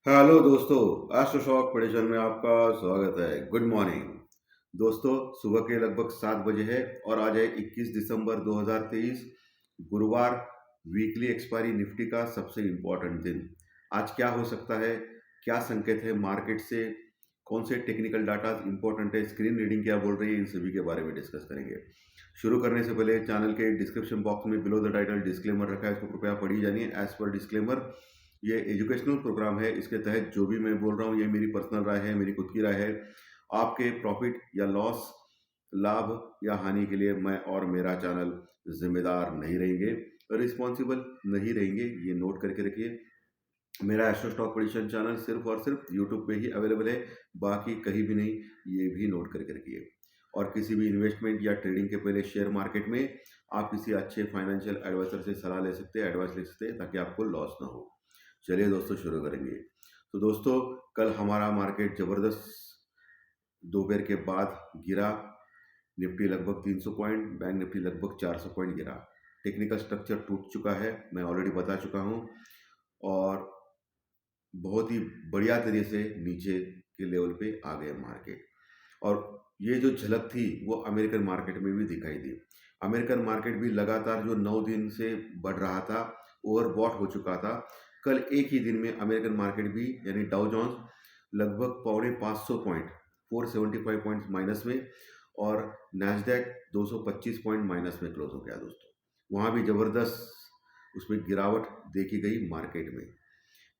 Hello दोस्तों, astro shock prediction में आपका स्वागत है। गुड मॉर्निंग दोस्तों। सुबह के लगभग 7 बजे है और आज है 21 दिसंबर 2023 गुरुवार। वीकली एक्सपायरी निफ्टी का सबसे इम्पोर्टेंट दिन। आज क्या हो सकता है, क्या संकेत है मार्केट से, कौन से टेक्निकल डाटा इंपॉर्टेंट है, स्क्रीन रीडिंग क्या बोल रही है, इन सभी के बारे में डिस्कस करेंगे। शुरू करने से पहले चैनल के डिस्क्रिप्शन बॉक्स में बिलो द टाइटल डिस्क्लेमर रखा है, इसको कृपया पढ़ी जानिए। एज पर डिस्क्लेमर, ये एजुकेशनल प्रोग्राम है। इसके तहत जो भी मैं बोल रहा हूँ ये मेरी पर्सनल राय है, मेरी खुद की राय है। आपके प्रॉफिट या लॉस, लाभ या हानि के लिए मैं और मेरा चैनल जिम्मेदार नहीं रहेंगे, रिस्पॉन्सिबल नहीं रहेंगे, ये नोट करके रखिए। मेरा एस्ट्रो स्टॉक प्रेडिक्शन चैनल सिर्फ और सिर्फ यूट्यूब पे ही अवेलेबल है, बाकी कहीं भी नहीं, ये भी नोट करके रखिए। और किसी भी इन्वेस्टमेंट या ट्रेडिंग के पहले शेयर मार्केट में आप किसी अच्छे फाइनेंशियल एडवाइजर से सलाह ले सकते हैं, एडवाइस ले सकते हैं, ताकि आपको लॉस ना हो। चलिए दोस्तों शुरू करेंगे। तो दोस्तों, कल हमारा मार्केट ज़बरदस्त दोपहर के बाद गिरा। निफ्टी लगभग 300 पॉइंट, बैंक निफ्टी लगभग 400 पॉइंट गिरा। टेक्निकल स्ट्रक्चर टूट चुका है, मैं ऑलरेडी बता चुका हूँ। और बहुत ही बढ़िया तरीके से नीचे के लेवल पे आ गए मार्केट। और ये जो झलक थी वो अमेरिकन मार्केट में भी दिखाई दी। अमेरिकन मार्केट भी लगातार जो 9 दिन से बढ़ रहा था, ओवरबॉट हो चुका था। कल एक ही दिन में अमेरिकन मार्केट भी, यानी डाउ जोन्स लगभग पौने 500 पॉइंट, 475 पॉइंट्स माइनस में, और नैस्डैक 225 पॉइंट माइनस में क्लोज हो गया दोस्तों। वहाँ भी ज़बरदस्त उसमें गिरावट देखी गई मार्केट में।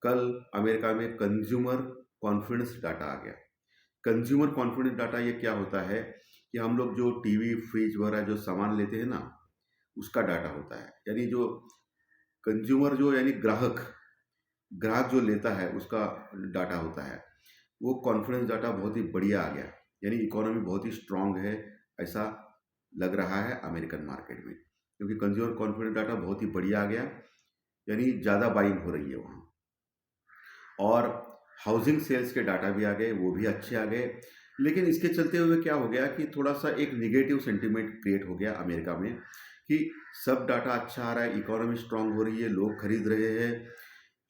कल अमेरिका में कंज्यूमर कॉन्फिडेंस डाटा आ गया। कंज्यूमर कॉन्फिडेंस डाटा ये क्या होता है कि हम लोग जो टीवी, फ्रिज वगैरह जो सामान लेते हैं ना, उसका डाटा होता है। यानी जो कंज्यूमर, जो यानी ग्राहक ग्राहक जो लेता है उसका डाटा होता है। वो कॉन्फिडेंस डाटा बहुत ही बढ़िया आ गया, यानी इकोनॉमी बहुत ही स्ट्रांग है, ऐसा लग रहा है अमेरिकन मार्केट में, क्योंकि कंज्यूमर कॉन्फिडेंस डाटा बहुत ही बढ़िया आ गया, यानी ज़्यादा बाइंग हो रही है वहाँ। और हाउसिंग सेल्स के डाटा भी आ गए, वो भी अच्छे आ गए। लेकिन इसके चलते हुए क्या हो गया कि थोड़ा सा एक निगेटिव सेंटीमेंट क्रिएट हो गया अमेरिका में, कि सब डाटा अच्छा आ रहा है, इकोनॉमी स्ट्रांग हो रही है, लोग खरीद रहे हैं,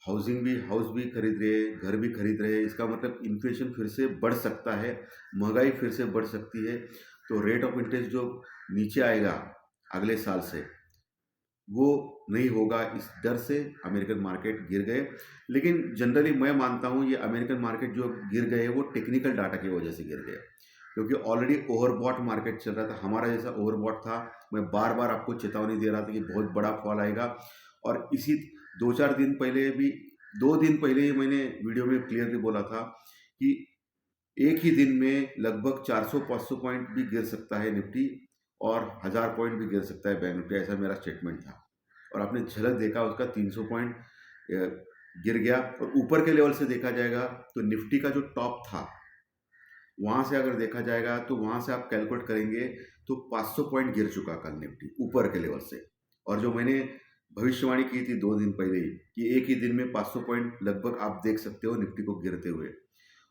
हाउस भी खरीद रहे हैं, घर भी खरीद रहे हैं। इसका मतलब इन्फ्लेशन फिर से बढ़ सकता है, महंगाई फिर से बढ़ सकती है। तो रेट ऑफ इंटरेस्ट जो नीचे आएगा अगले साल से, वो नहीं होगा, इस डर से अमेरिकन मार्केट गिर गए। लेकिन जनरली मैं मानता हूँ ये अमेरिकन मार्केट जो गिर गए वो टेक्निकल डाटा की वजह से गिर गए, क्योंकि ऑलरेडी ओवरबॉट मार्केट चल रहा था, हमारा जैसा ओवरबॉट था। मैं बार बार आपको चेतावनी दे रहा था कि बहुत बड़ा फॉल आएगा। और इसी 2-4 दिन पहले भी, 2 दिन पहले ही मैंने वीडियो में क्लियरली बोला था कि एक ही दिन में लगभग 400-500 पॉइंट भी गिर सकता है निफ्टी, और 1000 पॉइंट भी गिर सकता है बैंक निफ्टी, ऐसा मेरा स्टेटमेंट था। और आपने झलक देखा उसका, 300 पॉइंट गिर गया। और ऊपर के लेवल से देखा जाएगा तो निफ्टी का जो टॉप था, वहाँ से अगर देखा जाएगा तो वहाँ से आप कैलकुलेट करेंगे तो 500 पॉइंट गिर चुका कल निफ्टी ऊपर के लेवल से। और जो मैंने भविष्यवाणी की थी 2 दिन पहले ही, कि एक ही दिन में 500 पॉइंट लगभग आप देख सकते हो निफ्टी को गिरते हुए।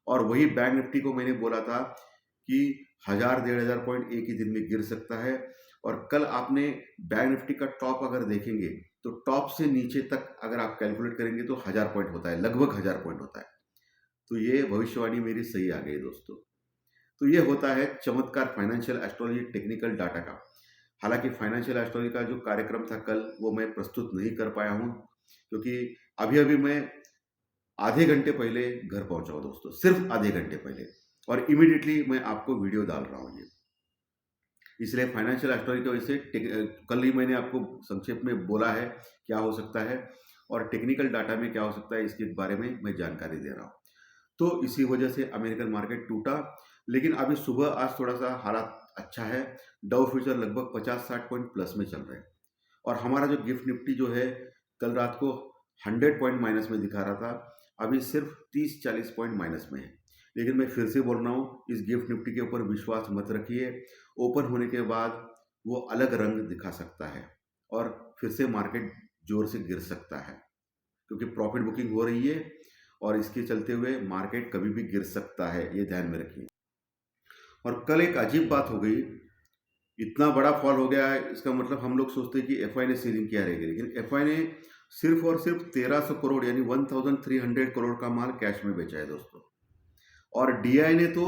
और वही बैंक निफ्टी को मैंने बोला था कि 1000-1500 पॉइंट एक ही दिन में गिर सकता है। और कल आपने बैंक निफ्टी का टॉप अगर देखेंगे तो टॉप से नीचे तक अगर आप कैलकुलेट करेंगे तो 1000 पॉइंट होता है, लगभग 1000 पॉइंट होता है। तो ये भविष्यवाणी मेरी सही आ गई दोस्तों। तो ये होता है चमत्कार फाइनेंशियल एस्ट्रोलॉजी टेक्निकल डाटा का। हालांकि फाइनेंशियल एस्ट्रोलॉजी का जो कार्यक्रम था कल, वो मैं प्रस्तुत नहीं कर पाया हूँ, क्योंकि अभी अभी मैं आधे घंटे पहले घर पहुंचा हूँ दोस्तों, सिर्फ आधे घंटे पहले, और इमीडिएटली मैं आपको वीडियो डाल रहा हूँ ये। इसलिए फाइनेंशियल एस्ट्रोलॉजी की वजह से कल ही मैंने आपको संक्षेप में बोला है क्या हो सकता है, और टेक्निकल डाटा में क्या हो सकता है, इसके बारे में मैं जानकारी दे रहा हूँ। तो इसी वजह से अमेरिकन मार्केट टूटा। लेकिन अभी सुबह आज थोड़ा सा हालात अच्छा है। डाउ फ्यूचर लगभग 50-60 पॉइंट प्लस में चल रहे हैं। और हमारा जो गिफ्ट निफ्टी जो है, कल रात को 100 पॉइंट माइनस में दिखा रहा था, अभी सिर्फ 30-40 पॉइंट माइनस में है। लेकिन मैं फिर से बोल रहा हूँ, इस गिफ्ट निफ्टी के ऊपर विश्वास मत रखिए। ओपन होने के बाद वो अलग रंग दिखा सकता है, और फिर से मार्केट जोर से गिर सकता है, क्योंकि प्रॉफिट बुकिंग हो रही है, और इसके चलते हुए मार्केट कभी भी गिर सकता है, ये ध्यान में रखिए। और कल एक अजीब बात हो गई, इतना बड़ा फॉल हो गया है, इसका मतलब हम लोग सोचते हैं कि एफआई ने सेलिंग किया रहेगी, लेकिन एफआई ने सिर्फ और सिर्फ 1300 करोड़ यानी 1300 करोड़ का माल कैश में बेचा है दोस्तों। और डीआई ने तो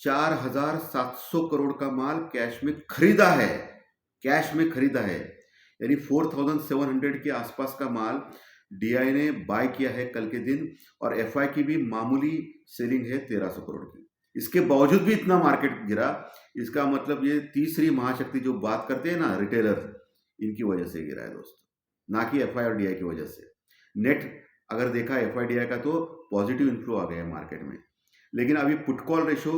4700 करोड़ का माल कैश में खरीदा है, कैश में खरीदा है, यानी 4700 के आसपास का माल डीआई ने बाय किया है कल के दिन। और एफआई की भी मामूली सेलिंग है 1300 करोड़ की। इसके बावजूद भी इतना मार्केट गिरा, इसका मतलब ये तीसरी महाशक्ति जो बात करते हैं ना रिटेलर, इनकी वजह से गिरा है दोस्तों, ना कि एफआई और डीआई की वजह से। नेट अगर देखा एफआई डीआई का तो पॉजिटिव इन्फ्लो आ गया है मार्केट में। लेकिन अभी पुट कॉल रेशो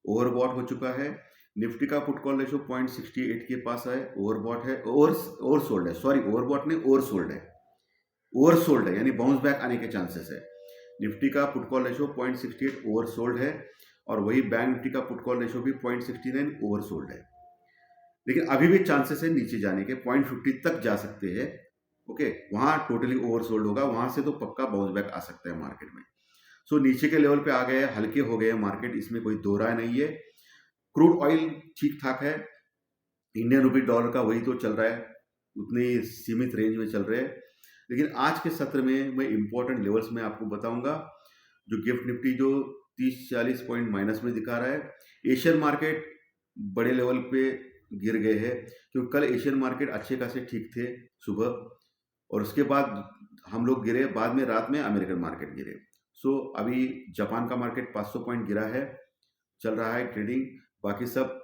ओवरबॉट हो चुका है। निफ्टी का पुट कॉल रेशो 0.68 के पास है, ओवरबॉट है, ओवरसोल्ड है, सॉरी ओवरबॉट नहीं ओवरसोल्ड है, ओवरसोल्ड है यानी बाउंस बैक आने के चांसेस है। निफ्टी का पुट कॉल रेशो 0.68 ओवरसोल्ड है, और वही बैंक निफ्टी का पुट कॉल रेशो भी 0.69 ओवरसोल्ड है। लेकिन अभी भी चांसेस है नीचे जाने के, 0.50 तक जा सकते हैं। ओके, वहां टोटली ओवरसोल्ड होगा, वहां से तो पक्का बाउंस बैक आ सकता है मार्केट में। सो नीचे के लेवल पे आ गए, हल्के हो गए मार्केट, इसमें कोई दो राय नहीं है। क्रूड ऑयल ठीक ठाक है, इंडियन रुपी डॉलर का वही तो चल रहा है, उतने सीमित रेंज में चल रहे हैं। लेकिन आज के सत्र में मैं इंपॉर्टेंट लेवल्स में आपको बताऊंगा। जो गिफ्ट निफ्टी जो 30-40 पॉइंट माइनस में दिखा रहा है, एशियन मार्केट बड़े लेवल पे गिर गए हैं, क्योंकि कल एशियन मार्केट अच्छे खासे ठीक थे सुबह, और उसके बाद हम लोग गिरे, बाद में रात में अमेरिकन मार्केट गिरे। सो अभी जापान का मार्केट 500 पॉइंट गिरा है, चल रहा है ट्रेडिंग। बाकी सब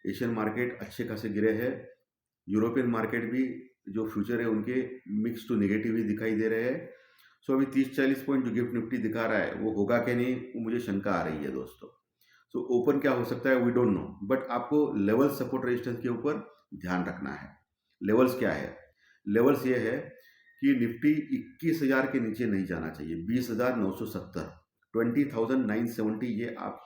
एशियन मार्केट अच्छे खासे गिरे हैं। यूरोपियन मार्केट भी जो फ्यूचर है उनके मिक्स टू नेगेटिव ही दिखाई दे रहे हैं। सो अभी 30-40 पॉइंट जो गिफ्ट निफ्टी दिखा रहा है वो होगा कि नहीं, वो मुझे शंका आ रही है दोस्तों। सो ओपन क्या हो सकता है वी डोंट नो, बट आपको लेवल सपोर्ट रेजिस्टेंस के ऊपर ध्यान रखना है। लेवल्स क्या है? लेवल्स ये है कि निफ्टी 21,000 के नीचे नहीं जाना चाहिए, 20,970, 20,970 ये आप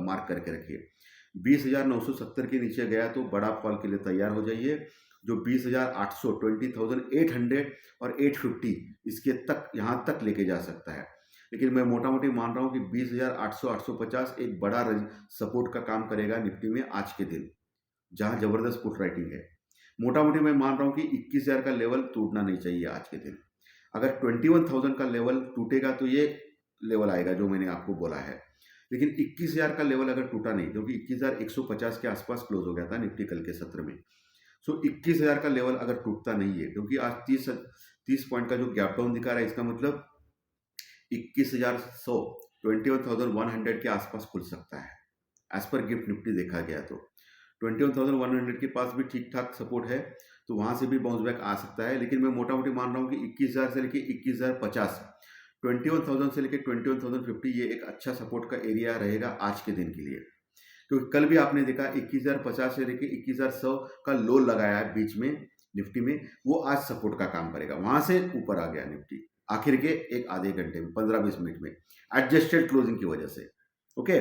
मार्क करके रखिए। 20,970 के नीचे गया तो बड़ा फॉल के लिए तैयार हो जाइए। जो 20,800, 20,800 और 850 इसके तक, यहाँ तक लेके जा सकता है। लेकिन मैं मोटा मोटी मान रहा हूँ कि 20,800, 850 एक बड़ा सपोर्ट का काम करेगा निफ्टी में आज के दिन, जहाँ जबरदस्त पुट राइटिंग है। मोटा मोटी मैं मान रहा हूँ कि 21,000 का लेवल टूटना नहीं चाहिए आज के दिन। अगर 21,000 का लेवल टूटेगा तो ये लेवल आएगा जो मैंने आपको बोला है। लेकिन 21,000 का लेवल अगर टूटा नहीं, क्योंकि 21,150 के आसपास क्लोज हो गया था निफ्टी कल के सत्र में। सो 21,000 का लेवल अगर टूटता नहीं है, क्योंकि आज 30 पॉइंट का जो गैप डाउन दिखा रहा है, इसका मतलब 21,100, 21,100 के आसपास खुल सकता है एज पर गिफ्ट निफ्टी देखा गया तो। 21,100 के पास भी ठीक ठाक सपोर्ट है, तो वहां से भी बाउंस बैक आ सकता है। लेकिन मैं मोटा मोटी मान रहा हूँ कि 21,000 से लेके 21,050, 21,000 से लेके 21,050 ये एक अच्छा सपोर्ट का एरिया रहेगा आज के दिन के लिए। क्योंकि कल भी आपने देखा 21,050 से लेके 21,100 का लो लगाया है बीच में निफ्टी में, वो आज सपोर्ट का काम करेगा। वहां से ऊपर आ गया निफ्टी आखिर के एक आधे घंटे में, 15-20 मिनट में, एडजस्टेड क्लोजिंग की वजह से। ओके,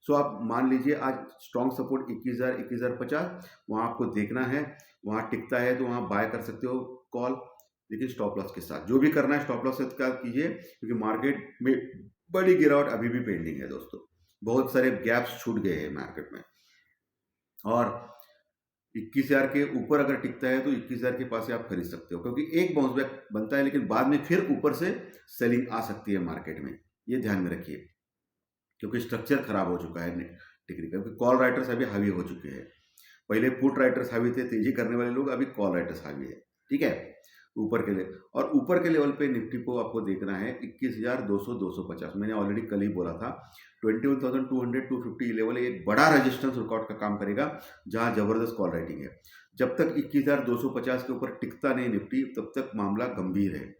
सो आप मान लीजिए आज स्ट्रॉन्ग सपोर्ट 21,000, 21,050, वहां आपको देखना है, वहां टिकता है तो वहां बाय कर सकते हो कॉल, लेकिन स्टॉप लॉस के साथ। जो भी करना है स्टॉप लॉस के साथ कीजिए, क्योंकि मार्केट में बड़ी गिरावट अभी भी पेंडिंग है दोस्तों। बहुत सारे गैप्स छूट गए हैं मार्केट में, और 21,000 के ऊपर अगर टिकता है तो 21,000 के पास से आप खरीद सकते हो, क्योंकि एक बाउंस बैक बनता है, लेकिन बाद में फिर ऊपर से सेलिंग आ सकती है मार्केट में, ये ध्यान में रखिए। क्योंकि स्ट्रक्चर खराब हो चुका है टिकरी का, क्योंकि कॉल राइटर्स अभी हावी हो चुके हैं। पहले पुट राइटर्स हावी थे, तेजी करने वाले लोग, अभी कॉल राइटर्स हावी है। ठीक है, ऊपर के लिए, और ऊपर के लेवल पे निफ्टी को आपको देखना है 21,200, 250। मैंने ऑलरेडी कल ही बोला था 21,200, 250 लेवल एक बड़ा रेजिस्टेंस वर्कआउट का काम करेगा, जहां जबरदस्त कॉल राइटिंग है। जब तक 21,250 के ऊपर टिकता नहीं निफ्टी, तब तक मामला गंभीर है।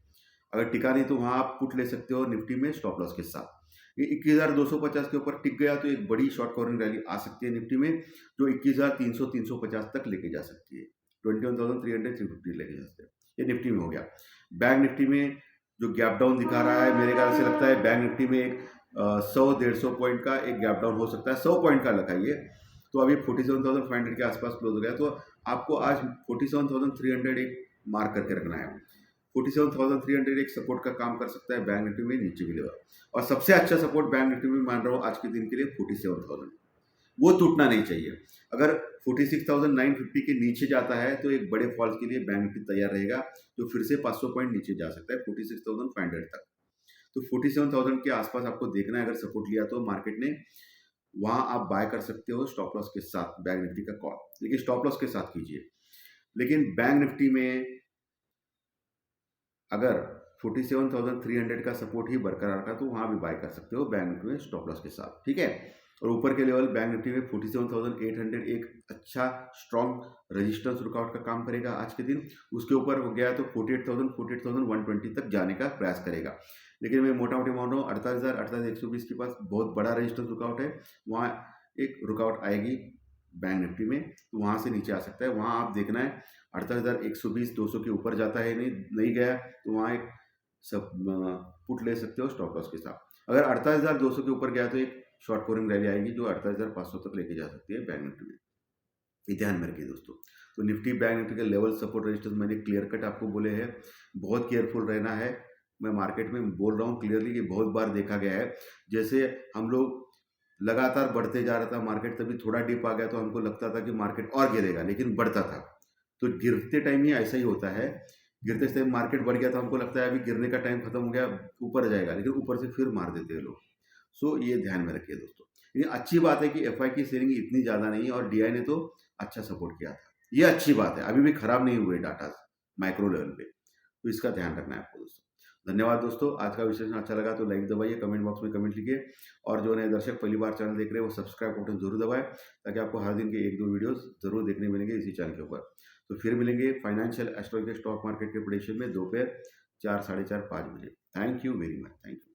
अगर टिका नहीं तो वहां आप पुट ले सकते हो निफ्टी में स्टॉप लॉस के साथ। 21,250 के ऊपर टिक गया तो एक बड़ी शॉर्ट कवरिंग रैली आ सकती है निफ्टी में, जो 21,300, 350 तक लेके जा सकती है। 21,300, 350 लेके जा सकते हैं। ये निफ्टी में हो गया। बैंक निफ्टी में जो गैप डाउन दिखा रहा है, मेरे ख्याल से लगता है बैंक निफ्टी में एक 100-150 पॉइंट का एक गैप डाउन हो सकता है। 100 पॉइंट का लगाइए तो अभी 47,500 के आसपास क्लोज हो गया, तो आपको आज 47,300 एक मार्क करके रखना है। 47,300 एक सपोर्ट का काम कर सकता है बैंक निफ्टी में नीचे के लेवल, और सबसे अच्छा सपोर्ट बैंक निफ्टी में मान रहा हूँ आज के दिन के लिए 47,000। वो टूटना नहीं चाहिए। अगर 46,950 के नीचे जाता है तो एक बड़े फॉल्स के लिए बैंक निफ्टी तैयार रहेगा, जो फिर से 500 पॉइंट नीचे जा सकता है 46,500 तक। तो 47,000 के आसपास आपको देखना है, अगर सपोर्ट लिया तो मार्केट ने, वहां आप बाय कर सकते हो स्टॉप लॉस के साथ बैंक निफ्टी का कॉल, लेकिन स्टॉप लॉस के साथ कीजिए। लेकिन बैंक निफ्टी में अगर 47,300 का सपोर्ट ही बरकरार रखा तो वहां भी बाय कर सकते हो बैंक निफ्टी में स्टॉप लॉस के साथ, ठीक है। और ऊपर के लेवल बैंक निफ्टी में 47,800 एक अच्छा स्ट्रॉन्ग रेजिस्टेंस रुकावट का काम करेगा आज के दिन। उसके ऊपर हो गया तो 48,120 तक जाने का प्रयास करेगा। लेकिन मैं मोटा मोटी मान रहा हूँ 48,120 के पास बहुत बड़ा रेजिस्टेंस रुकावट है, वहाँ एक रुकावट आएगी बैंक निफ्टी में, तो वहाँ से नीचे आ सकता है। वहाँ आप देखना है 48,120 200 के ऊपर जाता है, नहीं गया तो वहाँ एक सब पुट ले सकते हो स्टॉप लॉस के साथ। अगर 48,200 के ऊपर गया तो एक शॉर्ट कवरिंग रैली आएगी जो 48,500 तक लेके जा सकती है बैंक निफ्टी में, ये ध्यान में रखिए दोस्तों। तो निफ्टी बैंक निफ्टी के लेवल सपोर्ट रजिस्टर्स मैंने क्लियर कट आपको बोले हैं, बहुत केयरफुल रहना है। मैं मार्केट में बोल रहा हूँ क्लियरली कि बहुत बार देखा गया है, जैसे हम लोग लगातार बढ़ते जा रहा था मार्केट, तभी थोड़ा डिप आ गया तो हमको लगता था कि मार्केट और गिरेगा, लेकिन बढ़ता था। तो गिरते टाइम ही ऐसा ही होता है, गिरते टाइम मार्केट बढ़ गया तो हमको लगता है अभी गिरने का टाइम खत्म हो गया, ऊपर जाएगा, लेकिन ऊपर से फिर मार देते हैं लोग। सो ये ध्यान में रखिए दोस्तों। ये अच्छी बात है कि एफआई की सेलिंग इतनी ज़्यादा नहीं है और डीआई ने तो अच्छा सपोर्ट किया था, ये अच्छी बात है। अभी भी खराब नहीं हुए डाटा माइक्रो लेवल पे, तो इसका ध्यान रखना है आपको दोस्तों। धन्यवाद दोस्तों, आज का विश्लेषण अच्छा लगा तो लाइक दबाइए, कमेंट बॉक्स में कमेंट लिखिए, और जो नए दर्शक पहली बार चैनल देख रहे हैं वो सब्सक्राइब बटन जरूर दबाएं, ताकि आपको हर दिन के 1-2 वीडियोस जरूर देखने मिलेंगे इसी चैनल के ऊपर। तो फिर मिलेंगे फाइनेंशियल एस्ट्रोलॉजी के स्टॉक मार्केट के प्रेडिक्शन में दोपहर 4, साढ़े 4, 5 बजे। Thank you very much, thank you.